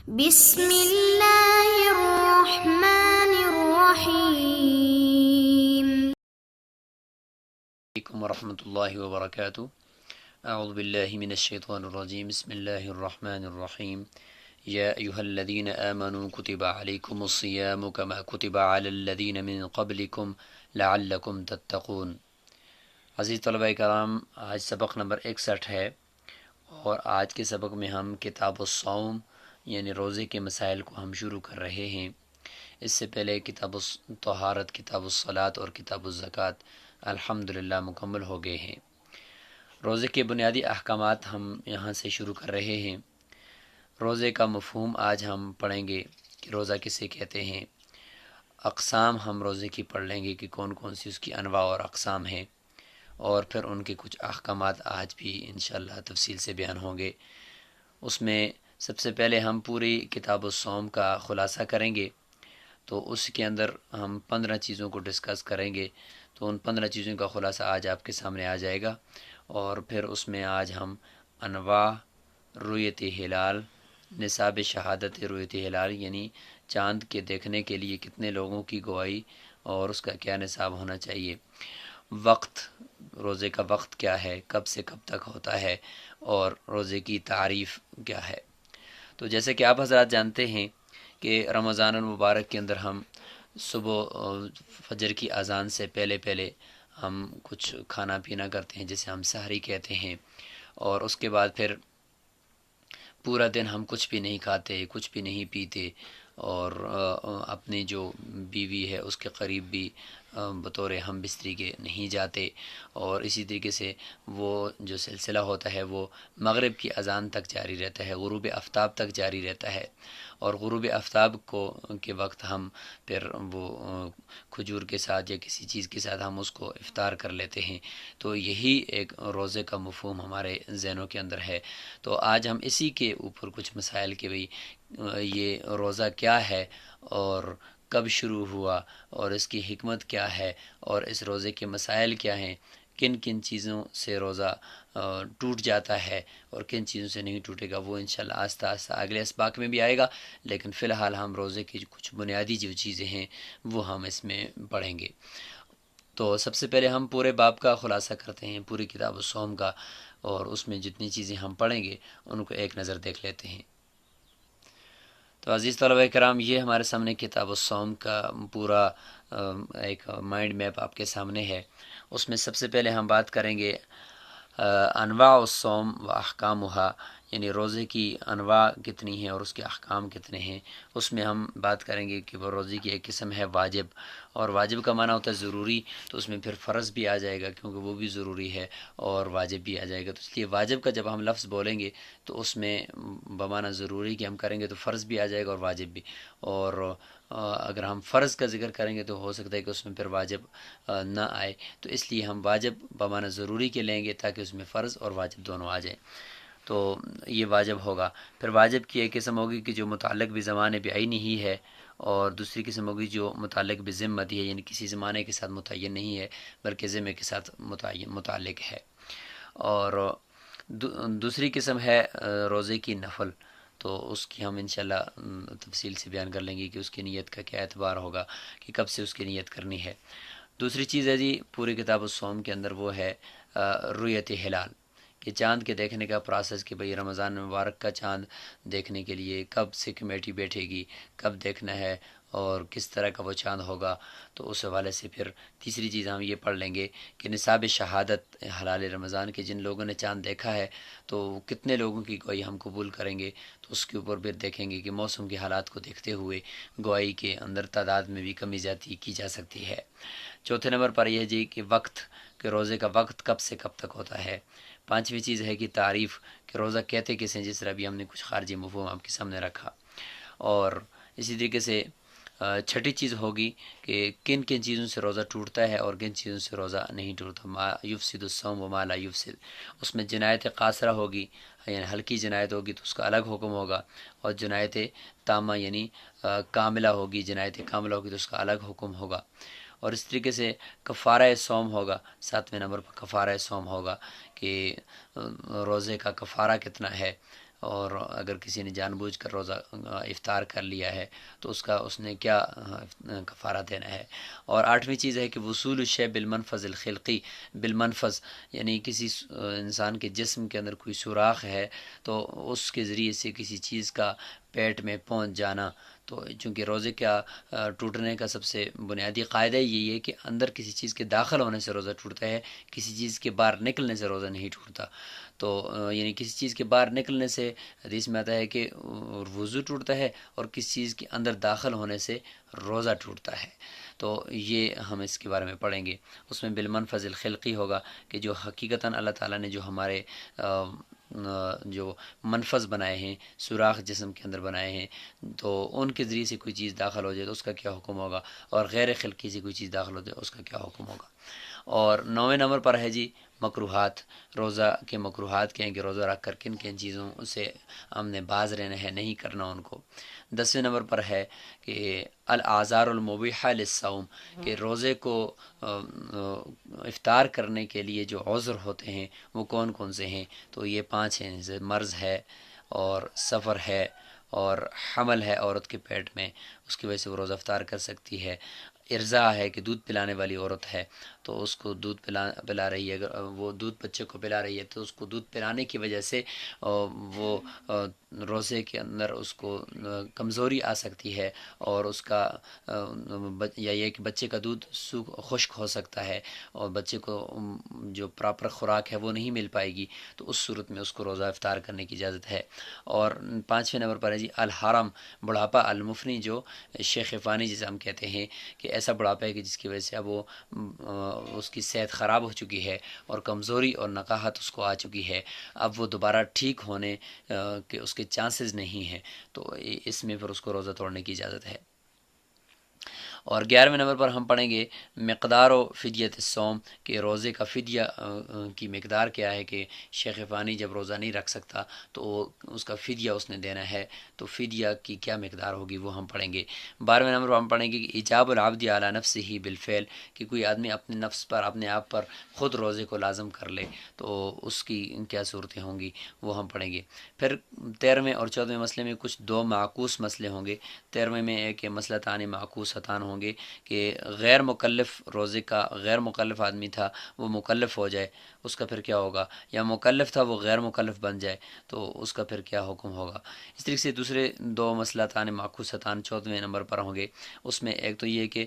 بسم اللہ الرحمن الرحیم۔ علیکم ورحمۃ اللہ وبرکاتہ۔ اعوذ باللہ من الشیطان الرجیم، بسم اللہ الرحمن الرحیم۔ یا ایھا الذین آمنوا کتب علیکم الصیام کما کتب علی الذین من قبلکم لعلکم تتقون۔ عزیز طلبہ کرام، آج سبق نمبر 61 ہے، اور آج کے سبق میں ہم کتاب الصوم یعنی روزے کے مسائل کو ہم شروع کر رہے ہیں۔ اس سے پہلے کتاب الطہارت، کتاب الصلاۃ اور کتاب الزکوٰۃ الحمدللہ مکمل ہو گئے ہیں۔ روزے کے بنیادی احکامات ہم یہاں سے شروع کر رہے ہیں۔ روزے کا مفہوم آج ہم پڑھیں گے کہ روزہ کسے کہتے ہیں۔ اقسام ہم روزے کی پڑھ لیں گے کہ کون کون سی اس کی انواع اور اقسام ہیں، اور پھر ان کے کچھ احکامات آج بھی انشاءاللہ تفصیل سے بیان ہوں گے۔ اس میں سب سے پہلے ہم پوری کتاب الصوم کا خلاصہ کریں گے، تو اس کے اندر ہم 15 چیزوں کو ڈسکس کریں گے۔ تو ان 15 چیزوں کا خلاصہ آج آپ کے سامنے آ جائے گا، اور پھر اس میں آج ہم انواع، رؤیت ہلال، نصاب شہادت رؤیت ہلال یعنی چاند کے دیکھنے کے لیے کتنے لوگوں کی گواہی اور اس کا کیا نصاب ہونا چاہیے، وقت، روزے کا وقت کیا ہے، کب سے کب تک ہوتا ہے، اور روزے کی تعریف کیا ہے۔ تو جیسے کہ آپ حضرات جانتے ہیں کہ رمضان المبارک کے اندر ہم صبح فجر کی اذان سے پہلے ہم کچھ کھانا پینا کرتے ہیں جسے ہم سحری کہتے ہیں، اور اس کے بعد پھر پورا دن ہم کچھ بھی نہیں کھاتے، کچھ بھی نہیں پیتے، اور اپنی جو بیوی ہے اس کے قریب بھی بطور ہم بستری کے نہیں جاتے، اور اسی طریقے سے وہ جو سلسلہ ہوتا ہے وہ مغرب کی اذان تک جاری رہتا ہے، غروب آفتاب تک جاری رہتا ہے، اور غروب آفتاب کے وقت ہم پھر وہ کھجور کے ساتھ یا کسی چیز کے ساتھ ہم اس کو افطار کر لیتے ہیں۔ تو یہی ایک روزے کا مفہوم ہمارے ذہنوں کے اندر ہے۔ تو آج ہم اسی کے اوپر کچھ مسائل کہ بھئی یہ روزہ کیا ہے، اور کب شروع ہوا، اور اس کی حکمت کیا ہے، اور اس روزے کے مسائل کیا ہیں، کن کن چیزوں سے روزہ ٹوٹ جاتا ہے اور کن چیزوں سے نہیں ٹوٹے گا، وہ انشاءاللہ آہستہ آہستہ اگلے اسباق میں بھی آئے گا، لیکن فی الحال ہم روزے کی کچھ بنیادی جو چیزیں ہیں وہ ہم اس میں پڑھیں گے۔ تو سب سے پہلے ہم پورے باب کا خلاصہ کرتے ہیں، پوری کتاب الصوم کا، اور اس میں جتنی چیزیں ہم پڑھیں گے ان کو ایک نظر دیکھ لیتے ہیں۔ تو عزیز طلبہ کرام، یہ ہمارے سامنے کتاب الصوم کا پورا ایک مائنڈ میپ آپ کے سامنے ہے۔ اس میں سب سے پہلے ہم بات کریں گے انواع الصوم و احکامها، یعنی روزے کی انواع کتنی ہیں اور اس کے احکام کتنے ہیں۔ اس میں ہم بات کریں گے کہ وہ روزے کی ایک قسم ہے واجب، اور واجب کا معنی ہوتا ہے ضروری، تو اس میں پھر فرض بھی آ جائے گا کیونکہ وہ بھی ضروری ہے، اور واجب بھی آ جائے گا۔ تو اس لیے واجب کا جب ہم لفظ بولیں گے تو اس میں بمعنی ضروری کہ ہم کریں گے تو فرض بھی آ جائے گا اور واجب بھی، اور اگر ہم فرض کا ذکر کریں گے تو ہو سکتا ہے کہ اس میں پھر واجب نہ آئے، تو اس لیے ہم واجب بمعنی ضروری کے لیں گے تاکہ اس میں فرض اور واجب دونوں آ جائیں۔ تو یہ واجب ہوگا۔ پھر واجب کی ایک قسم ہوگی کہ جو متعلق بھی زمانے بعینی ہی ہے، اور دوسری قسم ہوگی جو متعلق بذمتی ہے، یعنی کسی زمانے کے ساتھ متعین نہیں ہے بلکہ ذمے کے ساتھ متعلق ہے۔ اور دوسری قسم ہے روزے کی نفل، تو اس کی ہم انشاءاللہ تفصیل سے بیان کر لیں گے کہ اس کی نیت کا کیا اعتبار ہوگا کہ کب سے اس کی نیت کرنی ہے۔ دوسری چیز ہے جی پوری کتاب الصوم کے اندر وہ ہے رؤیت ہلال، کہ چاند کے دیکھنے کا پروسیس، کہ بھئی رمضان مبارک کا چاند دیکھنے کے لیے کب سے کمیٹی بیٹھے گی، کب دیکھنا ہے، اور کس طرح کا وہ چاند ہوگا۔ تو اس حوالے سے پھر تیسری چیز ہم یہ پڑھ لیں گے کہ نصاب شہادت حلال رمضان کے جن لوگوں نے چاند دیکھا ہے تو کتنے لوگوں کی گواہی ہم قبول کریں گے، تو اس کے اوپر پھر دیکھیں گے کہ موسم کے حالات کو دیکھتے ہوئے گواہی کے اندر تعداد میں بھی کمی زیادتی کی جا سکتی ہے۔ چوتھے نمبر پر یہ جی کہ وقت، کہ روزے کا وقت کب سے کب تک ہوتا ہے۔ پانچویں چیز ہے کہ تعریف، کہ روزہ کہتے کسے، جس طرح بھی ہم نے کچھ خارجی مفہوم آپ کے سامنے رکھا۔ اور اسی طریقے سے چھٹی چیز ہوگی کہ کن کن چیزوں سے روزہ ٹوٹتا ہے اور کن چیزوں سے روزہ نہیں ٹوٹتا، ما یفسد الصوم و ما لا یفسد۔ اس میں جنایت قاصرہ ہوگی، یعنی ہلکی جنایت ہوگی تو اس کا الگ حکم ہوگا، اور جنایت تامہ یعنی کاملہ ہوگی، جنایت کاملہ ہوگی تو اس کا الگ حکم ہوگا۔ اور اس طریقے سے کفارہ صوم ہوگا، ساتویں نمبر پر کفارہ صوم ہوگا کہ روزے کا کفارہ کتنا ہے، اور اگر کسی نے جان بوجھ کر روزہ افطار کر لیا ہے تو اس نے کیا کفارہ دینا ہے۔ اور 8ویں چیز ہے کہ وصول الشیء بالمنفذ الخلقی، بالمنفذ یعنی کسی انسان کے جسم کے اندر کوئی سوراخ ہے تو اس کے ذریعے سے کسی چیز کا پیٹ میں پہنچ جانا۔ تو چونکہ روزے کا ٹوٹنے کا سب سے بنیادی قاعدہ یہی ہے کہ اندر کسی چیز کے داخل ہونے سے روزہ ٹوٹتا ہے، کسی چیز کے باہر نکلنے سے روزہ نہیں ٹوٹتا۔ تو یعنی کسی چیز کے باہر نکلنے سے حدیث میں آتا ہے کہ وضو ٹوٹتا ہے، اور کسی چیز کے اندر داخل ہونے سے روزہ ٹوٹتا ہے۔ تو یہ ہم اس کے بارے میں پڑھیں گے۔ اس میں بالمنفذ الخلقی ہوگا کہ جو حقیقتاً اللہ تعالیٰ نے جو ہمارے جو منفذ بنائے ہیں، سوراخ جسم کے اندر بنائے ہیں، تو ان کے ذریعے سے کوئی چیز داخل ہو جائے تو اس کا کیا حکم ہوگا، اور غیر خلقی سے کوئی چیز داخل ہو جائے اس کا کیا حکم ہوگا۔ اور 9ویں نمبر پر ہے جی مکروہات، روزہ کے مکروہات کیا ہیں کہ روزہ رکھ کر کن کن چیزوں سے ہم نے باز رہنا ہے، نہیں کرنا ان کو۔ 10ویں نمبر پر ہے کہ الاعذار المبیحہ للصوم، کہ روزے کو افطار کرنے کے لیے جو عذر ہوتے ہیں وہ کون کون سے ہیں، تو یہ 5 ہیں، جیسے مرض ہے، اور سفر ہے، اور حمل ہے عورت کے پیٹ میں، اس کی وجہ سے وہ روزہ افطار کر سکتی ہے۔ ارضاء ہے کہ دودھ پلانے والی عورت ہے تو اس کو دودھ پلا رہی ہے، اگر وہ دودھ بچے کو پلا رہی ہے تو اس کو دودھ پلانے کی وجہ سے وہ روزے کے اندر اس کو کمزوری آ سکتی ہے، اور اس کا یا یہ کہ بچے کا دودھ خشک ہو سکتا ہے، اور بچے کو جو پراپر خوراک ہے وہ نہیں مل پائے گی، تو اس صورت میں اس کو روزہ افطار کرنے کی اجازت ہے۔ اور 5ویں نمبر پر ہے جی الحرم، بڑھاپا، المفنی، جو شیخ فانی جسے ہم کہتے ہیں کہ ایسا بڑھاپا ہے کہ جس کی وجہ سے اب وہ اس کی صحت خراب ہو چکی ہے، اور کمزوری اور نقاہت اس کو آ چکی ہے، اب وہ دوبارہ ٹھیک ہونے کے اس کے چانسز نہیں ہیں، تو اس میں پھر اس کو روزہ توڑنے کی اجازت ہے۔ اور 11ویں نمبر پر ہم پڑھیں گے مقدار و فدیت الصوم، کہ روزے کا فدیہ کی مقدار کیا ہے، کہ شیخ فانی جب روزہ نہیں رکھ سکتا تو اس کا فدیہ اس نے دینا ہے، تو فدیہ کی کیا مقدار ہوگی وہ ہم پڑھیں گے۔ 12ویں نمبر پر ہم پڑھیں گے کہ ایجاب العبد علی نفسہ بالفعل، کہ کوئی آدمی اپنے نفس پر، اپنے آپ پر خود روزے کو لازم کر لے تو اس کی کیا صورتیں ہوں گی وہ ہم پڑھیں گے۔ پھر 13ویں اور 14ویں مسئلے میں کچھ 2 معکوس مسئلے ہوں گے۔ 13ویں میں ایک مسئلتان معکوستان ہوں گے کہ غیر مکلف، روزے کا غیر مکلف آدمی تھا وہ مکلف ہو جائے، اس کا پھر کیا ہوگا، یا مکلف تھا وہ غیر مکلف بن جائے تو اس کا پھر کیا حکم ہوگا۔ اس طریقے سے دوسرے 2 مسئلتان معکوستان 14ویں نمبر پر ہوں گے۔ اس میں ایک تو یہ کہ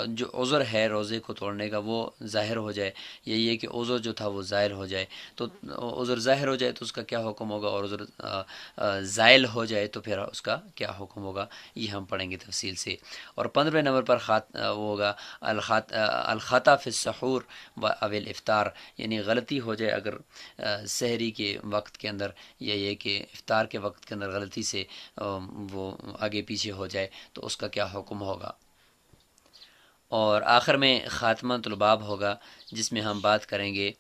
جو عذر ہے روزے کو توڑنے کا وہ ظاہر ہو جائے، یہی ہے کہ عذر جو تھا وہ زائل ہو جائے، تو عذر ظاہر ہو جائے تو اس کا کیا حکم ہوگا، اور عذر زائل ہو جائے تو پھر اس کا کیا حکم ہوگا، یہ ہم پڑھیں گے تفصیل سے۔ اور 15ویں نمبر پر وہ ہوگا الخطا فی السحور و او الافطار، یعنی غلطی ہو جائے اگر سحری کے وقت کے اندر، یا یہ کہ افطار کے وقت کے اندر غلطی سے وہ آگے پیچھے ہو جائے تو اس کا کیا حکم ہوگا۔ اور آخر میں خاتمۃ الباب ہوگا جس میں ہم بات کریں گے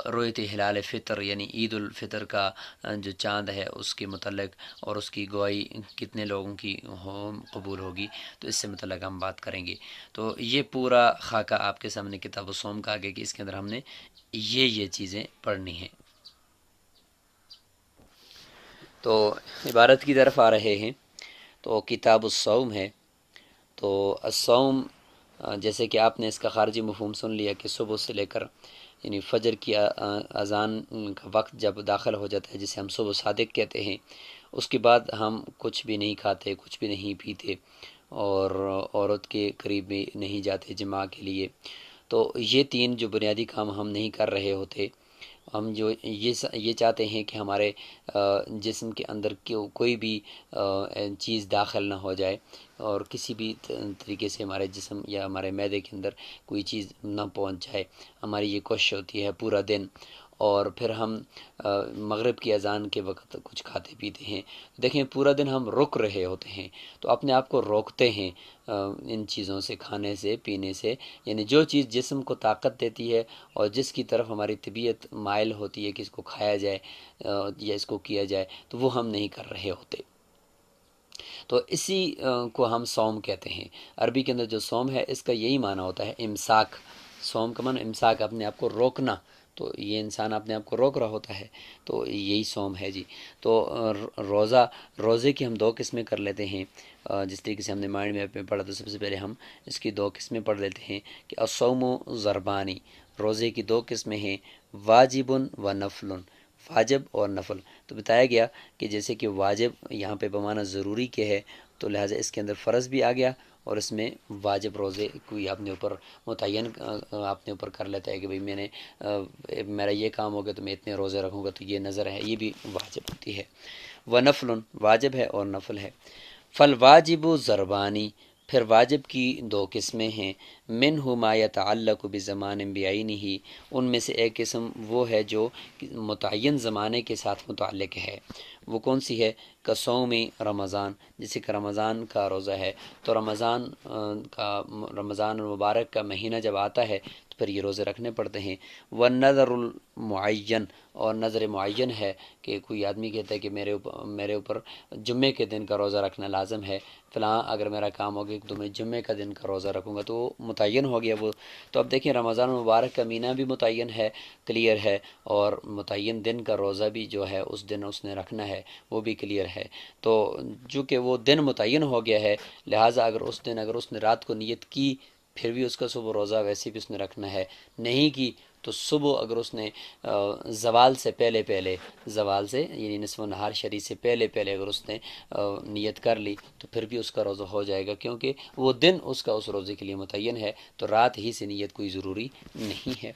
رؤیت ہلال فطر، یعنی عید الفطر کا جو چاند ہے اس کے متعلق، اور اس کی گواہی کتنے لوگوں کی قبول ہوگی، تو اس سے متعلق ہم بات کریں گے۔ تو یہ پورا خاکہ آپ کے سامنے کتاب الصوم کا آگے کہ اس کے اندر ہم نے یہ چیزیں پڑھنی ہیں۔ تو عبارت کی طرف آ رہے ہیں، تو کتاب الصوم ہے، تو الصوم جیسے کہ آپ نے اس کا خارجی مفہوم سن لیا کہ صبح سے لے کر یعنی فجر کی اذان کا وقت جب داخل ہو جاتا ہے جسے ہم صبح صادق کہتے ہیں، اس کے بعد ہم کچھ بھی نہیں کھاتے، کچھ بھی نہیں پیتے، اور عورت کے قریب بھی نہیں جاتے جماع کے لیے۔ تو یہ 3 جو بنیادی کام ہم نہیں کر رہے ہوتے، ہم جو یہ چاہتے ہیں کہ ہمارے جسم کے اندر کوئی بھی چیز داخل نہ ہو جائے، اور کسی بھی طریقے سے ہمارے جسم یا ہمارے معدے کے اندر کوئی چیز نہ پہنچ جائے، ہماری یہ کوشش ہوتی ہے پورا دن۔ اور پھر ہم مغرب کی اذان کے وقت کچھ کھاتے پیتے ہیں، دیکھیں پورا دن ہم رک رہے ہوتے ہیں، تو اپنے آپ کو روکتے ہیں ان چیزوں سے، کھانے سے، پینے سے، یعنی جو چیز جسم کو طاقت دیتی ہے اور جس کی طرف ہماری طبیعت مائل ہوتی ہے کہ اس کو کھایا جائے یا اس کو کیا جائے، تو وہ ہم نہیں کر رہے ہوتے۔ تو اسی کو ہم صوم کہتے ہیں۔ عربی کے اندر جو صوم ہے اس کا یہی معنی ہوتا ہے امساک۔ صوم کا معنی امساک، اپنے آپ کو روکنا، تو یہ انسان اپنے آپ کو روک رہا ہوتا ہے، تو یہی صوم ہے جی۔ تو روزے کی ہم دو قسمیں کر لیتے ہیں، جس طریقے سے ہم نے مائنڈ میپ میں پڑھا، تو سب سے پہلے ہم اس کی دو قسمیں پڑھ لیتے ہیں کہ الصوم ضربانی، روزے کی دو قسمیں ہیں، واجب و نفل، واجب اور نفل۔ تو بتایا گیا کہ جیسے کہ واجب یہاں پہ بمانا ضروری کے ہے، تو لہٰذا اس کے اندر فرض بھی آ گیا، اور اس میں واجب روزے کوئی اپنے اوپر متعین اپنے اوپر کر لیتا ہے کہ بھئی میں نے میرا یہ کام ہو گیا تو میں اتنے روزے رکھوں گا، تو یہ نظر ہے، یہ بھی واجب ہوتی ہے۔ و نفل، واجب ہے اور نفل ہے۔ فالواجب ضربانی، پھر واجب کی دو قسمیں ہیں، منہ ما یتعلق بزمان بعینہ، ان میں سے ایک قسم وہ ہے جو متعین زمانے کے ساتھ متعلق ہے۔ وہ کون سی ہے؟ کصوم رمضان، جیسے کہ رمضان کا روزہ ہے، تو رمضان المبارک کا مہینہ جب آتا ہے تو پھر یہ روزے رکھنے پڑتے ہیں۔ والنظر المعین، اور نظر معین ہے کہ کوئی آدمی کہتا ہے کہ میرے اوپر جمعے کے دن کا روزہ رکھنا لازم ہے، فلاں اگر میرا کام ہو گیا تو میں جمعے کا دن کا روزہ رکھوں گا، تو وہ متعین ہو گیا وہ۔ تو اب دیکھیں رمضان المبارک کا مہینہ بھی متعین ہے، کلیئر ہے، اور متعین دن کا روزہ بھی جو ہے اس دن اس نے رکھنا ہے، وہ بھی کلیئر ہے۔ تو چونکہ وہ دن متعین ہو گیا ہے، لہٰذا اگر اس نے رات کو نیت کی، پھر بھی اس کا صبح روزہ ویسے بھی اس نے رکھنا ہے، نہیں کی تو صبح اگر اس نے زوال سے پہلے زوال سے یعنی نصف نہار شریع سے پہلے اگر اس نے نیت کر لی تو پھر بھی اس کا روزہ ہو جائے گا، کیونکہ وہ دن اس کا اس روزے کے لیے متعین ہے، تو رات ہی سے نیت کوئی ضروری نہیں ہے۔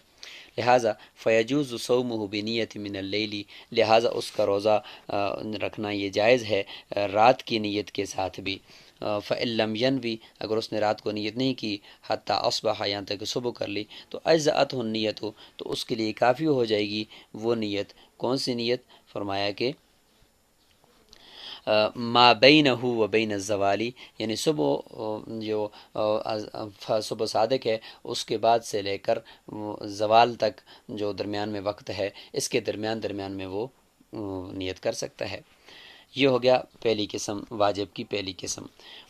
لہٰذا فیجوز صومہ بنیت من اللیل، لہٰذا اس کا روزہ رکھنا یہ جائز ہے رات کی نیت کے ساتھ بھی۔ فإن لم ينوي، اگر اس نے رات کو نیت نہیں کی، حتیٰ اصبح، یہاں تک کہ صبح کر لی، تو اجزأتہ النیت، تو اس کے لیے کافی ہو جائے گی وہ نیت۔ کون سی نیت؟ فرمایا کہ ما بینہ و بین الزوالی، یعنی صبح صادق ہے اس کے بعد سے لے کر زوال تک جو درمیان میں وقت ہے، اس کے درمیان میں وہ نیت کر سکتا ہے۔ یہ ہو گیا پہلی قسم، واجب کی پہلی قسم۔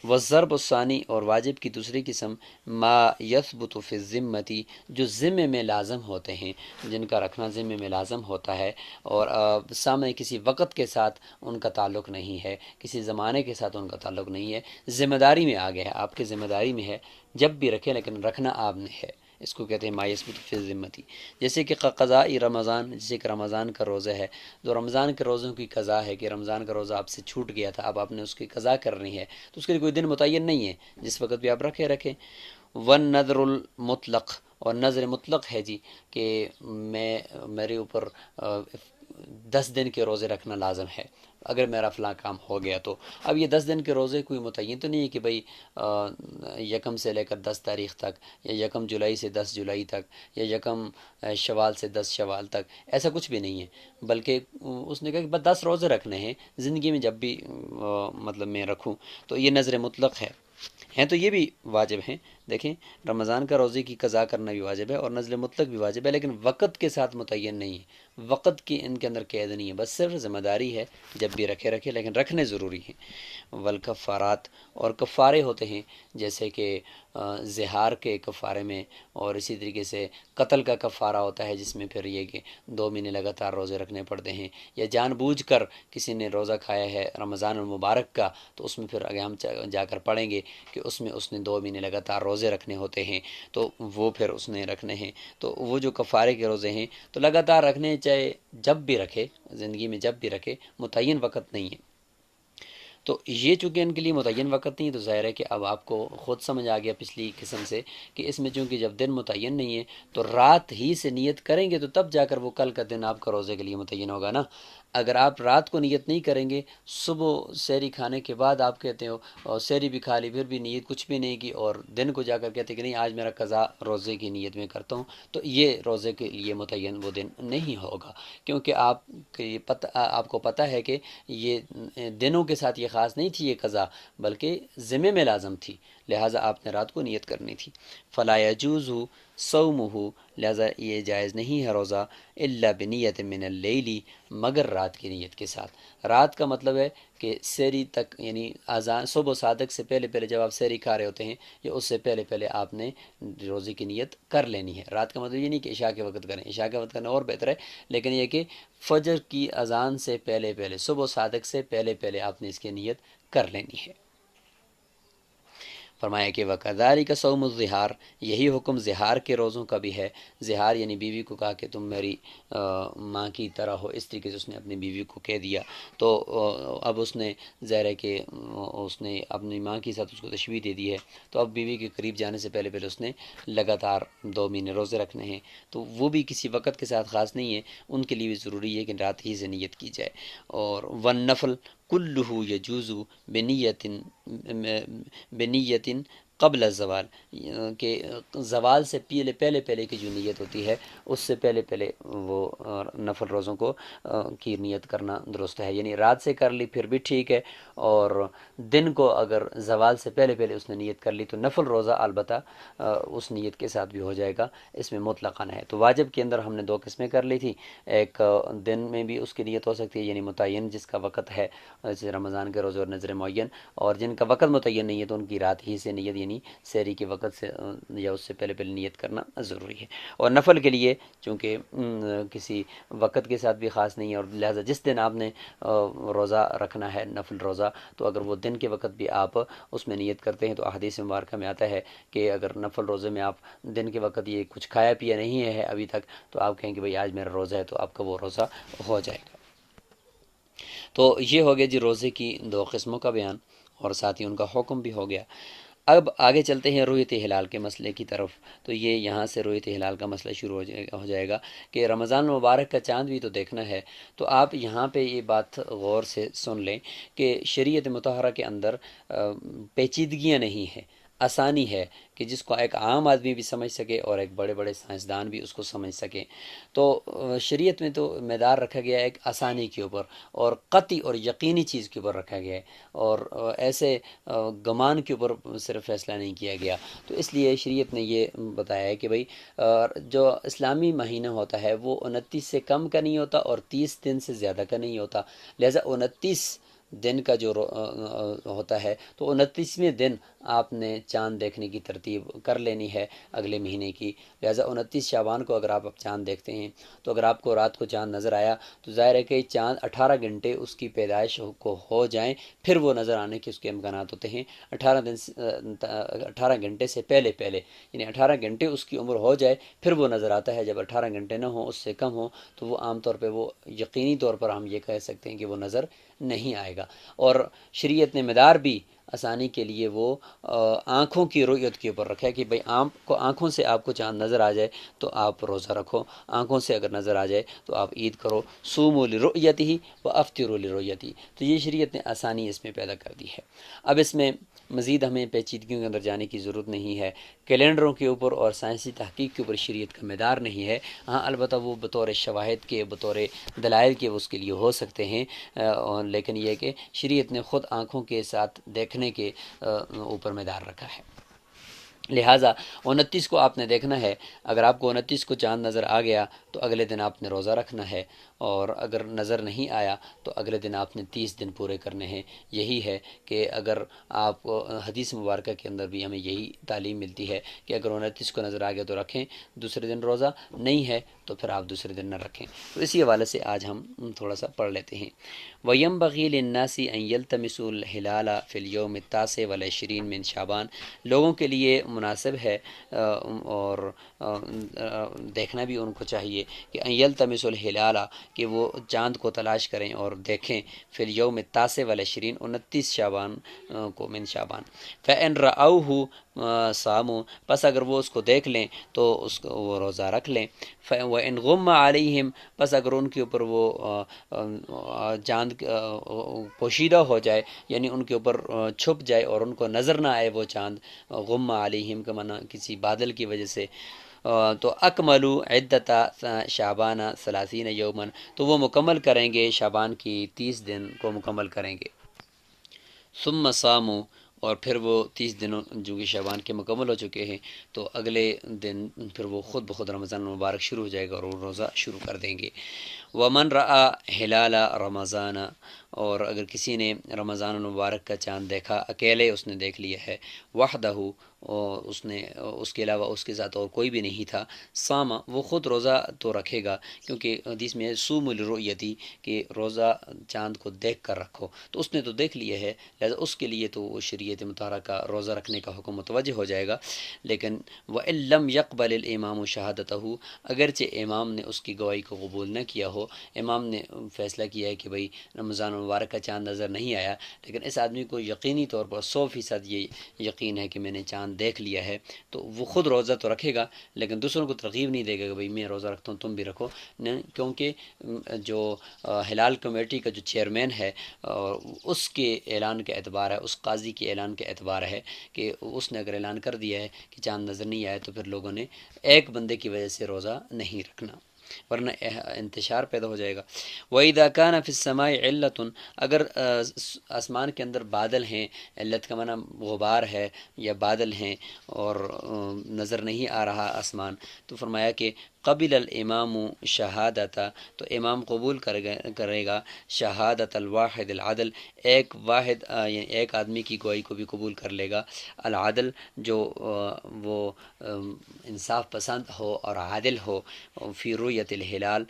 والضرب الثانی، اور واجب کی دوسری قسم، ما یثبت فی الذمتی، جو ذمے میں لازم ہوتے ہیں، جن کا رکھنا ذمے میں لازم ہوتا ہے، اور سامنے کسی وقت کے ساتھ ان کا تعلق نہیں ہے، کسی زمانے کے ساتھ ان کا تعلق نہیں ہے، ذمہ داری میں آ گیا ہے، آپ کے ذمہ داری میں ہے، جب بھی رکھے لیکن رکھنا آپ نے ہے، اس کو کہتے ہیں ما یثبت فی الذمتی۔ جیسے کہ قضاء رمضان، جیسے کہ رمضان کا روزہ ہے، جو رمضان کے روزوں کی قضا ہے کہ رمضان کا روزہ آپ سے چھوٹ گیا تھا، اب آپ نے اس کی قضا کرنی ہے، تو اس کے لیے کوئی دن متعین نہیں ہے، جس وقت بھی آپ رکھیں۔ والنذر المطلق، اور نظر مطلق ہے جی کہ میرے اوپر 10 دن کے روزے رکھنا لازم ہے اگر میرا فلاں کام ہو گیا تو۔ اب یہ 10 دن کے روزے کوئی متعین تو نہیں ہے کہ بھئی 1 سے لے کر 10 تاریخ تک، یا 1 جولائی سے 10 جولائی تک، یا 1 شوال سے 10 شوال تک، ایسا کچھ بھی نہیں ہے، بلکہ اس نے کہا کہ بس 10 روزے رکھنے ہیں زندگی میں، جب بھی مطلب میں رکھوں، تو یہ نظر مطلق ہے۔ ہیں تو یہ بھی واجب ہیں، دیکھیں رمضان کا روزے کی قضا کرنا بھی واجب ہے اور نزل مطلق بھی واجب ہے، لیکن وقت کے ساتھ متعین نہیں ہے، وقت کی ان کے اندر قید نہیں ہے، بس صرف ذمہ داری ہے جب بھی رکھے لیکن رکھنے ضروری ہیں۔ والکفارات، اور کفارے ہوتے ہیں، جیسے کہ زہار کے کفارے میں، اور اسی طریقے سے قتل کا کفارہ ہوتا ہے جس میں پھر یہ کہ 2 مہینے لگاتار روزے رکھنے پڑتے ہیں، یا جان بوجھ کر کسی نے روزہ کھایا ہے رمضان المبارک کا، تو اس میں پھر آگے ہم جا کر پڑھیں گے کہ اس میں اس نے 2 مہینے لگاتار روزے رکھنے ہوتے ہیں، تو وہ پھر اس نے رکھنے ہیں۔ تو وہ جو کفارے کے روزے ہیں تو لگاتار رکھنے، چاہے جب بھی رکھے، زندگی میں جب بھی رکھے، متعین وقت نہیں ہے۔ تو یہ چونکہ ان کے لیے متعین وقت نہیں ہے، تو ظاہر ہے کہ اب آپ کو خود سمجھ آ گیا پچھلی قسم سے کہ اس میں چونکہ جب دن متعین نہیں ہے تو رات ہی سے نیت کریں گے تو تب جا کر وہ کل کا دن آپ کا روزے کے لیے متعین ہوگا نا۔ اگر آپ رات کو نیت نہیں کریں گے، صبح سحری کھانے کے بعد آپ کہتے ہو اور سحری بھی کھا لی، پھر بھی نیت کچھ بھی نہیں کی، اور دن کو جا کر کہتے کہ نہیں آج میرا قضا روزے کی نیت میں کرتا ہوں، تو یہ روزے کے لیے متعین وہ دن نہیں ہوگا، کیونکہ آپ کو پتہ ہے کہ یہ دنوں کے ساتھ یہ خاص نہیں تھی یہ قضا، بلکہ ذمے میں لازم تھی، لہٰذا آپ نے رات کو نیت کرنی تھی۔ فلا یجوز صومہ، لہٰذا یہ جائز نہیں ہے روزہ، الا بنیت من اللیل، مگر رات کی نیت کے ساتھ۔ رات کا مطلب ہے کہ سحری تک، یعنی اذان صبح و صادق سے پہلے پہلے جب آپ سحری کھا رہے ہوتے ہیں یا اس سے پہلے پہلے آپ نے روزے کی نیت کر لینی ہے۔ رات کا مطلب یہ نہیں کہ عشاء کے وقت کریں، عشاء کے وقت کرنا اور بہتر ہے، لیکن یہ کہ فجر کی اذان سے پہلے پہلے، صبح و صادق سے پہلے پہلے آپ نے اس کی نیت کر لینی ہے۔ فرمایا کہ وَكَذَلِكَ صَوْمُ الظِّهَارِ، یہی حکم ظہار کے روزوں کا بھی ہے۔ ظہار یعنی بیوی کو کہا کہ تم میری ماں کی طرح ہو، اس طریقے سے اس نے اپنی بیوی کو کہہ دیا، تو اب اس نے ظاہر ہے کہ اس نے اپنی ماں کے ساتھ اس کو تشبیہ دے دی ہے، تو اب بیوی کے قریب جانے سے پہلے پہلے اس نے لگاتار 2 مہینے روزے رکھنے ہیں، تو وہ بھی کسی وقت کے ساتھ خاص نہیں ہے، ان کے لیے بھی ضروری ہے کہ رات ہی سے نیت کی جائے۔ اور والنفل کلہ یجوز بنیت قبل الزوال، کہ زوال سے پہلے پہلے کی جو نیت ہوتی ہے اس سے پہلے پہلے وہ نفل روزوں کو کی نیت کرنا درست ہے، یعنی رات سے کر لی پھر بھی ٹھیک ہے، اور دن کو اگر زوال سے پہلے پہلے اس نے نیت کر لی تو نفل روزہ البتہ اس نیت کے ساتھ بھی ہو جائے گا، اس میں مطلقاً ہے۔ تو واجب کے اندر ہم نے 2 قسمیں کر لی تھی، ایک دن میں بھی اس کی نیت ہو سکتی ہے، یعنی متعین جس کا وقت ہے، جیسے رمضان کے روزے اور نظر معین، اور جن کا وقت متعین نہیں ہے تو ان کی رات ہی سے نیت، یعنی سحری کے وقت سے یا اس سے پہلے پہلے نیت کرنا ضروری ہے۔ اور نفل کے لیے چونکہ کسی وقت کے ساتھ بھی خاص نہیں ہے، اور لہٰذا جس دن آپ نے روزہ رکھنا ہے نفل روزہ، تو اگر وہ دن کے وقت بھی آپ اس میں نیت کرتے ہیں تو احادیث مبارکہ میں آتا ہے کہ اگر نفل روزے میں آپ دن کے وقت یہ کچھ کھایا پیا نہیں ہے ابھی تک، تو آپ کہیں کہ بھئی آج میرا روزہ ہے، تو آپ کا وہ روزہ ہو جائے گا۔ تو یہ ہو گیا جی روزے کی 2 قسموں کا بیان، اور ساتھ ہی ان کا حکم بھی ہو گیا۔ اب آگے چلتے ہیں رؤیت ہلال کے مسئلے کی طرف، تو یہ یہاں سے رؤیت ہلال کا مسئلہ شروع ہو جائے گا کہ رمضان مبارک کا چاند بھی تو دیکھنا ہے۔ تو آپ یہاں پہ یہ بات غور سے سن لیں کہ شریعت مطہرہ کے اندر پیچیدگیاں نہیں ہیں، آسانی ہے کہ جس کو ایک عام آدمی بھی سمجھ سکے اور ایک بڑے بڑے سائنسدان بھی اس کو سمجھ سکیں۔ تو شریعت میں تو معیار رکھا گیا ہے ایک آسانی کے اوپر، اور قطعی اور یقینی چیز کے اوپر رکھا گیا ہے، اور ایسے گمان کے اوپر صرف فیصلہ نہیں کیا گیا۔ تو اس لیے شریعت نے یہ بتایا ہے کہ بھئی جو اسلامی مہینہ ہوتا ہے وہ 29 سے کم کا نہیں ہوتا اور 30 دن سے زیادہ کا نہیں ہوتا، لہٰذا 29 دن کا جو ہوتا ہے تو 29ویں دن آپ نے چاند دیکھنے کی ترتیب کر لینی ہے اگلے مہینے کی، لہٰذا 29 شعبان کو اگر آپ چاند دیکھتے ہیں تو اگر آپ کو رات کو چاند نظر آیا تو ظاہر ہے کہ چاند 18 گھنٹے اس کی پیدائش کو ہو جائیں پھر وہ نظر آنے کے اس کے امکانات ہوتے ہیں۔ 18 گھنٹے سے پہلے پہلے، یعنی 18 گھنٹے اس کی عمر ہو جائے پھر وہ نظر آتا ہے۔ جب 18 گھنٹے نہ ہوں، اس سے کم ہوں، تو وہ عام طور پہ وہ یقینی طور پر ہم یہ کہہ سکتے ہیں کہ وہ نظر نہیں آئے گا۔ اور شریعت نے مدار بھی آسانی کے لیے وہ آنکھوں کی رؤیت کے اوپر رکھا ہے کہ بھئی آنکھوں سے آپ کو چاند نظر آ جائے تو آپ روزہ رکھو، آنکھوں سے اگر نظر آ جائے تو آپ عید کرو، صوموا لرؤیتہ وافطروا لرؤیتہ۔ تو یہ شریعت نے آسانی اس میں پیدا کر دی ہے۔ اب اس میں مزید ہمیں پیچیدگیوں کے اندر جانے کی ضرورت نہیں ہے، کیلنڈروں کے اوپر اور سائنسی تحقیق کے اوپر شریعت کا مدار نہیں ہے، ہاں البتہ وہ بطور شواہد کے، بطور دلائل کے اس کے لیے ہو سکتے ہیں، لیکن یہ کہ شریعت نے خود آنکھوں کے ساتھ دیکھنے کے اوپر مدار رکھا ہے۔ لہٰذا 29 کو آپ نے دیکھنا ہے، اگر آپ کو 29 کو چاند نظر آ گیا تو اگلے دن آپ نے روزہ رکھنا ہے، اور اگر نظر نہیں آیا تو اگلے دن آپ نے 30 دن پورے کرنے ہیں۔ یہی ہے کہ اگر آپ کو حدیث مبارکہ کے اندر بھی ہمیں یہی تعلیم ملتی ہے کہ اگر 29 کو نظر آ گیا تو رکھیں، دوسرے دن روزہ نہیں ہے تو پھر آپ دوسرے دن نہ رکھیں۔ تو اسی حوالے سے آج ہم تھوڑا سا پڑھ لیتے ہیں۔ وَيَنبَغِي لِلنَّاسِ أَن يَلْتَمِسُوا الْهِلَالَ فِي الْيَوْمِ التَّاسِعِ وَالْعِشْرِينِ مِنْ شعبان، لوگوں کے لیے مناسب ہے اور دیکھنا بھی ان کو چاہیے کہ ان یلتمسوا الہلال، کہ وہ چاند کو تلاش کریں اور دیکھیں، فی الیوم التاسع والعشرین، 29 شعبان کو، من شعبان، فإن رأوہ صاموا، پس اگر وہ اس کو دیکھ لیں تو اس کو وہ روزہ رکھ لیں، وإن غم علیہم، پس اگر ان کے اوپر وہ چاند پوشیدہ ہو جائے، یعنی ان کے اوپر چھپ جائے اور ان کو نظر نہ آئے وہ چاند، غم علیہم کا معنی کسی بادل کی وجہ سے، تو اکملو عدت شعبان 30 یوماً، تو وہ مکمل کریں گے شعبان کی 30 دن کو مکمل کریں گے۔ ثم صاموا، اور پھر وہ 30 دنوں جو کہ شعبان کے مکمل ہو چکے ہیں تو اگلے دن پھر وہ خود بخود رمضان المبارک شروع ہو جائے گا اور وہ روزہ شروع کر دیں گے۔ ومن رأى ہلال رمضان، اور اگر کسی نے رمضان المبارک کا چاند دیکھا، اکیلے اس نے دیکھ لیا ہے، وحدہ، اور اس کے علاوہ اس کے ساتھ اور کوئی بھی نہیں تھا، صام، وہ خود روزہ تو رکھے گا، کیونکہ حدیث میں صوم لرؤیتی کہ روزہ چاند کو دیکھ کر رکھو، تو اس نے تو دیکھ لیا ہے، لہذا اس کے لیے تو وہ شریعت مطہرہ کا روزہ رکھنے کا حکم متوجہ ہو جائے گا۔ لیکن وَإِن لَّمْ يَقْبَلِ الْإِمَامُ شَهَادَتَهُ، اگرچہ امام نے اس کی گواہی کو قبول نہ کیا ہو، امام نے فیصلہ کیا ہے کہ بھئی رمضان المبارک کا چاند نظر نہیں آیا، لیکن اس آدمی کو یقینی طور پر 100% یہ یقین ہے کہ میں نے چاند دیکھ لیا ہے، تو وہ خود روزہ تو رکھے گا، لیکن دوسروں کو ترغیب نہیں دے گا کہ بھئی میں روزہ رکھتا ہوں تم بھی رکھو، نہیں، کیونکہ جو ہلال کمیٹی کا جو چیئرمین ہے اس کے اعلان کا اعتبار ہے، اس قاضی کے اعلان کا اعتبار ہے کہ اس نے اگر اعلان کر دیا ہے کہ چاند نظر نہیں آیا تو پھر لوگوں نے ایک بندے کی وجہ سے روزہ نہیں رکھنا، ورنہ انتشار پیدا ہو جائے گا۔ وَإِذَا كَانَ فِي السَّمَاءِ عِلَّةٌ، اگر آسمان کے اندر بادل ہیں، علت کا معنی غبار ہے یا بادل ہیں اور نظر نہیں آ رہا آسمان، تو فرمایا کہ قبل الامام شہادت، تو امام قبول کرے گا شہادت الواحد العدل، ایک واحد یعنی ایک آدمی کی گواہی کو بھی قبول کر لے گا، العدل جو وہ انصاف پسند ہو اور عادل ہو، فی رؤیت الہلال،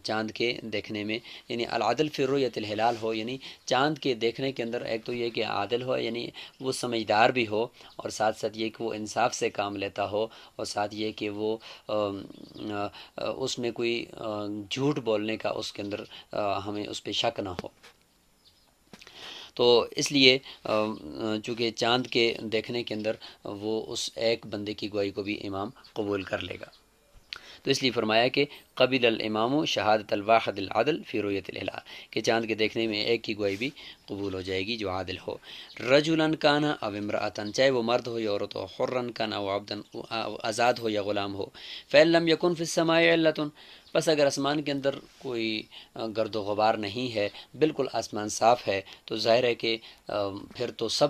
چاند کے دیکھنے میں، یعنی العدل فی رؤیت الہلال ہو، یعنی چاند کے دیکھنے کے اندر ایک تو یہ کہ عادل ہو، یعنی وہ سمجھدار بھی ہو، اور ساتھ ساتھ یہ کہ وہ انصاف سے کام لیتا ہو، اور ساتھ یہ کہ وہ اس میں کوئی جھوٹ بولنے کا اس کے اندر ہمیں اس پہ شک نہ ہو۔ تو اس لیے چونکہ چاند کے دیکھنے کے اندر وہ اس ایک بندے کی گواہی کو بھی امام قبول کر لے گا، تو اس لیے فرمایا کہ قبل الامام شہادت الواحد العدل فی رؤیت الہلال، کہ چاند کے دیکھنے میں ایک کی گواہی بھی قبول ہو جائے گی جو عادل ہو۔ رجلاً کان او امرأتن، چاہے وہ مرد ہو یا عورت ہو، حرًا کان او عبدًا، آزاد ہو یا غلام ہو، فإن لم يكن في السماء علة، بس اگر آسمان کے اندر کوئی گرد و غبار نہیں ہے، بالکل آسمان صاف ہے، تو ظاہر ہے کہ پھر تو سب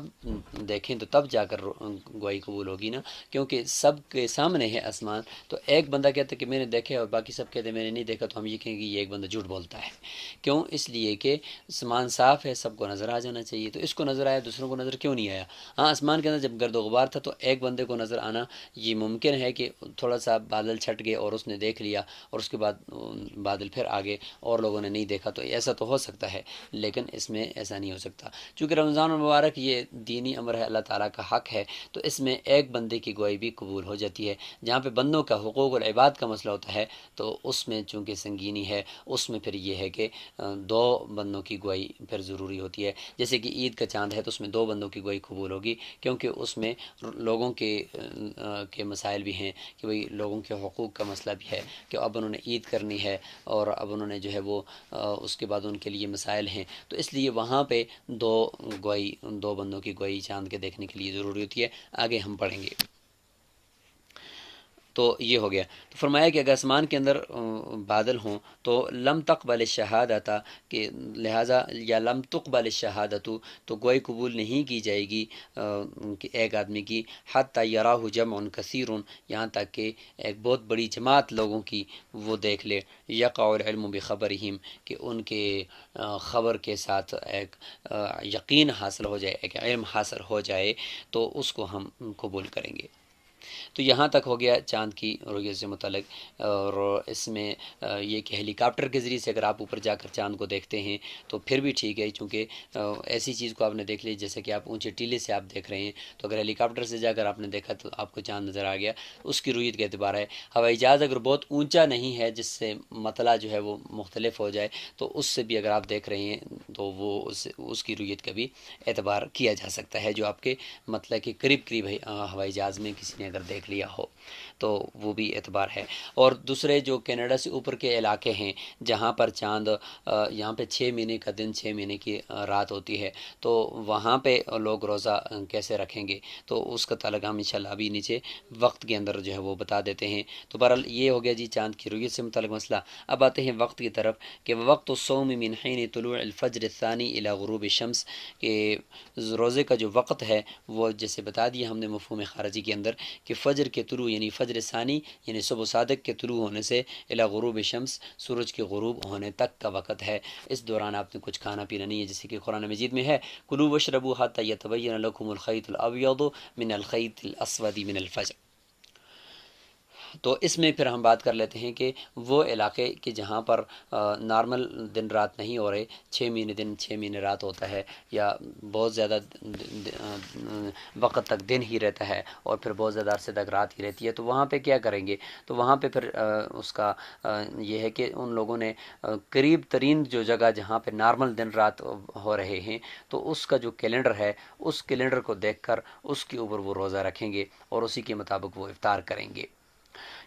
دیکھیں تو تب جا کر گواہی قبول ہوگی نا، کیونکہ سب کے سامنے ہے آسمان، تو ایک بندہ کہتا ہے کہ میں نے دیکھا اور باقی سب کہتے ہیں میں نے نہیں دیکھا، تو ہم یہ کہیں گے یہ ایک بندہ جھوٹ بولتا ہے۔ کیوں؟ اس لیے کہ آسمان صاف ہے، سب کو نظر آ جانا چاہیے، تو اس کو نظر آیا، دوسروں کو نظر کیوں نہیں آیا؟ ہاں، آسمان کے اندر جب گرد و غبار تھا تو ایک بندے کو نظر آنا یہ ممکن ہے کہ تھوڑا سا بادل چھٹ گئے اور اس نے دیکھ لیا، اور اس کے بعد بادل پھر آگے اور لوگوں نے نہیں دیکھا، تو ایسا تو ہو سکتا ہے، لیکن اس میں ایسا نہیں ہو سکتا، چونکہ رمضان المبارک یہ دینی امر ہے، اللہ تعالیٰ کا حق ہے، تو اس میں ایک بندے کی گواہی بھی قبول ہو جاتی ہے۔ جہاں پہ بندوں کا حقوق العباد کا مسئلہ ہوتا ہے تو اس میں چونکہ سنگینی ہے، اس میں پھر یہ ہے کہ دو بندوں کی گواہی پھر ضروری ہوتی ہے، جیسے کہ عید کا چاند ہے تو اس میں دو بندوں کی گواہی قبول ہوگی، کیونکہ اس میں لوگوں کے مسائل بھی ہیں کہ بھئی لوگوں کے حقوق کا مسئلہ بھی ہے کہ اب انہوں نے عید کرنی ہے اور اب انہوں نے جو ہے وہ اس کے بعد ان کے لیے مسائل ہیں، تو اس لیے وہاں پہ دو بندوں کی گواہی چاند کے دیکھنے کے لیے ضروری ہوتی ہے، آگے ہم پڑھیں گے۔ تو یہ ہو گیا، تو فرمایا کہ اگر آسمان کے اندر بادل ہوں تو لم تقبل الشہادت، کہ لہٰذا یا لم تقبل الشہادت، تو گواہی قبول نہیں کی جائے گی کہ ایک آدمی کی، حتی یراہ جمع کثیر، یہاں تک کہ ایک بہت بڑی جماعت لوگوں کی وہ دیکھ لے، یقع العلم بخبرہم، کہ ان کے خبر کے ساتھ ایک یقین حاصل ہو جائے، ایک علم حاصل ہو جائے، تو اس کو ہم قبول کریں گے۔ تو یہاں تک ہو گیا چاند کی رؤیت سے متعلق، اور اس میں یہ کہ ہیلی کاپٹر کے ذریعے سے اگر آپ اوپر جا کر چاند کو دیکھتے ہیں تو پھر بھی ٹھیک ہے، چونکہ ایسی چیز کو آپ نے دیکھ لی جیسے کہ آپ اونچے ٹیلے سے آپ دیکھ رہے ہیں، تو اگر ہیلی کاپٹر سے جا کر آپ نے دیکھا تو آپ کو چاند نظر آ گیا، اس کی رؤیت کا اعتبار ہے۔ ہوائی جہاز اگر بہت اونچا نہیں ہے جس سے مطلع جو ہے وہ مختلف ہو جائے، تو اس سے بھی اگر آپ دیکھ رہے ہیں تو وہ اس کی رؤیت کا بھی اعتبار کیا جا سکتا ہے، جو آپ کے مطلع کے قریب قریب ہے۔ ہوائی جہاز میں کسی نے اگر اگر دیکھ لیا ہو تو وہ بھی اعتبار ہے۔ اور دوسرے جو کینیڈا سے اوپر کے علاقے ہیں جہاں پر چاند یہاں پہ 6 مہینے کا دن 6 مہینے کی رات ہوتی ہے، تو وہاں پہ لوگ روزہ کیسے رکھیں گے، تو اس کا تعلق ہم انشاءاللہ ابھی نیچے وقت کے اندر جو ہے وہ بتا دیتے ہیں۔ تو بہرحال یہ ہو گیا جی چاند کی رویت سے متعلق مسئلہ۔ اب آتے ہیں وقت کی طرف کہ وقت الصوم من حین طلوع الفجر الثانی الی غروب الشمس، کہ روزے کا جو وقت ہے وہ جیسے بتا دیا ہم نے مفہوم خارجی کے اندر کہ فجر کے طلوع یعنی فجر ثانی یعنی صبح صادق کے طلوع ہونے سے الی غروب شمس سورج کے غروب ہونے تک کا وقت ہے۔ اس دوران آپ نے کچھ کھانا پینا نہیں ہے، جیسے کہ قرآن مجید میں ہے کلوا واشربوا حتی یتبین لکم الخیط الابیض من الخیط الاسود من الفجر۔ تو اس میں پھر ہم بات کر لیتے ہیں کہ وہ علاقے کہ جہاں پر نارمل دن رات نہیں ہو رہے، 6 مہینے دن 6 مہینے رات ہوتا ہے، یا بہت زیادہ وقت تک دن ہی رہتا ہے اور پھر بہت زیادہ عرصے تک رات ہی رہتی ہے، تو وہاں پہ کیا کریں گے؟ تو وہاں پہ پھر اس کا یہ ہے کہ ان لوگوں نے قریب ترین جو جگہ جہاں پہ نارمل دن رات ہو رہے ہیں تو اس کا جو کیلنڈر ہے اس کیلنڈر کو دیکھ کر اس کے اوپر وہ روزہ رکھیں گے اور اسی کے مطابق وہ افطار کریں گے۔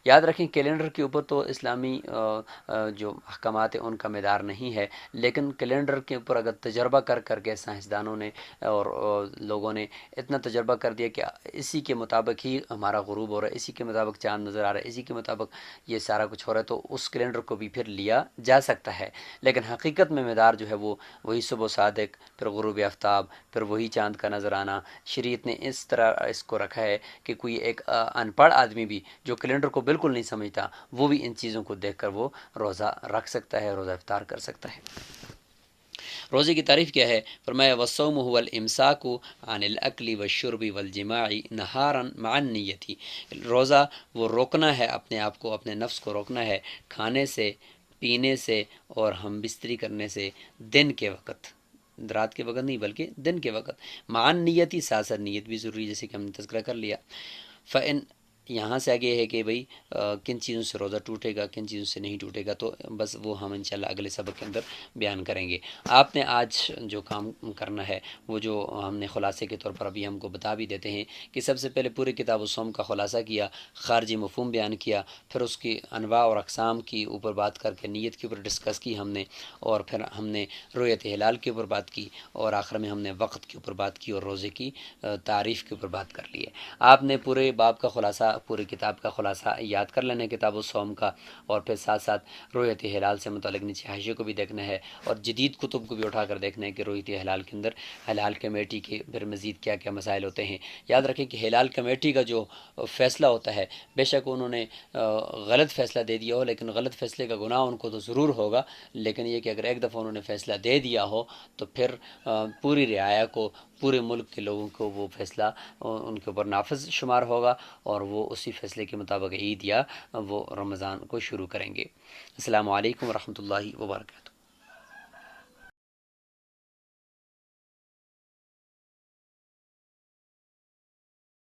یاد رکھیں کیلنڈر کے اوپر تو اسلامی جو احکامات ہیں ان کا مدار نہیں ہے، لیکن کیلنڈر کے اوپر اگر تجربہ کر کر کے سائنسدانوں نے اور لوگوں نے اتنا تجربہ کر دیا کہ اسی کے مطابق ہی ہمارا غروب ہو رہا ہے، اسی کے مطابق چاند نظر آ رہا ہے، اسی کے مطابق یہ سارا کچھ ہو رہا ہے، تو اس کیلنڈر کو بھی پھر لیا جا سکتا ہے۔ لیکن حقیقت میں مدار جو ہے وہ وہی صبح صادق، پھر غروب آفتاب، پھر وہی چاند کا نظر آنا۔ شریعت نے اس طرح اس کو رکھا ہے کہ کوئی ایک ان پڑھ آدمی بھی جو کیلنڈر کو بالکل نہیں سمجھتا وہ بھی ان چیزوں کو دیکھ کر وہ روزہ رکھ سکتا ہے، روزہ افطار کر سکتا ہے۔ روزے کی تعریف کیا ہے؟ فرمایا والصوم هو الامساک عن الاکل والشرب والجماع نہارا مع النیت۔ روزہ وہ روکنا ہے اپنے آپ کو، اپنے نفس کو روکنا ہے کھانے سے، پینے سے اور ہم بستری کرنے سے دن کے وقت، رات کے وقت نہیں بلکہ دن کے وقت، مع النیت ساتھ ساتھ نیت بھی ضروری، جیسے کہ ہم نے تذکرہ کر لیا۔ فإن یہاں سے آگے ہے کہ بھئی کن چیزوں سے روزہ ٹوٹے گا، کن چیزوں سے نہیں ٹوٹے گا، تو بس وہ ہم انشاءاللہ اگلے سبق کے اندر بیان کریں گے۔ آپ نے آج جو کام کرنا ہے وہ جو ہم نے خلاصے کے طور پر ابھی ہم کو بتا بھی دیتے ہیں کہ سب سے پہلے پورے کتاب الصوم کا خلاصہ کیا، خارجی مفہوم بیان کیا، پھر اس کی انواع اور اقسام کی اوپر بات کر کے نیت کے اوپر ڈسکس کی ہم نے، اور پھر ہم نے رؤیت ہلال کے اوپر بات کی، اور آخر میں ہم نے وقت کے اوپر بات کی اور روزے کی تعریف کے اوپر بات کر لی ہے۔ آپ نے پورے باب کا خلاصہ، پوری کتاب کا خلاصہ یاد کر لینا ہے کتاب الصوم کا، اور پھر ساتھ ساتھ رؤیت ہلال سے متعلق نیچے حاشیے کو بھی دیکھنا ہے، اور جدید کتب کو بھی اٹھا کر دیکھنا ہے کہ رؤیت ہلال کے اندر ہلال کمیٹی کے پھر مزید کیا کیا مسائل ہوتے ہیں۔ یاد رکھیں کہ ہلال کمیٹی کا جو فیصلہ ہوتا ہے، بے شک انہوں نے غلط فیصلہ دے دیا ہو، لیکن غلط فیصلے کا گناہ ان کو تو ضرور ہوگا، لیکن یہ کہ اگر ایک دفعہ انہوں نے فیصلہ دے دیا ہو تو پھر پوری رعایا کو، پورے ملک کے لوگوں کو وہ فیصلہ ان کے اوپر نافذ شمار ہوگا، اور وہ اسی فیصلے کے مطابق عید یا وہ رمضان کو شروع کریں گے۔ السلام علیکم ورحمۃ اللہ وبرکاتہ۔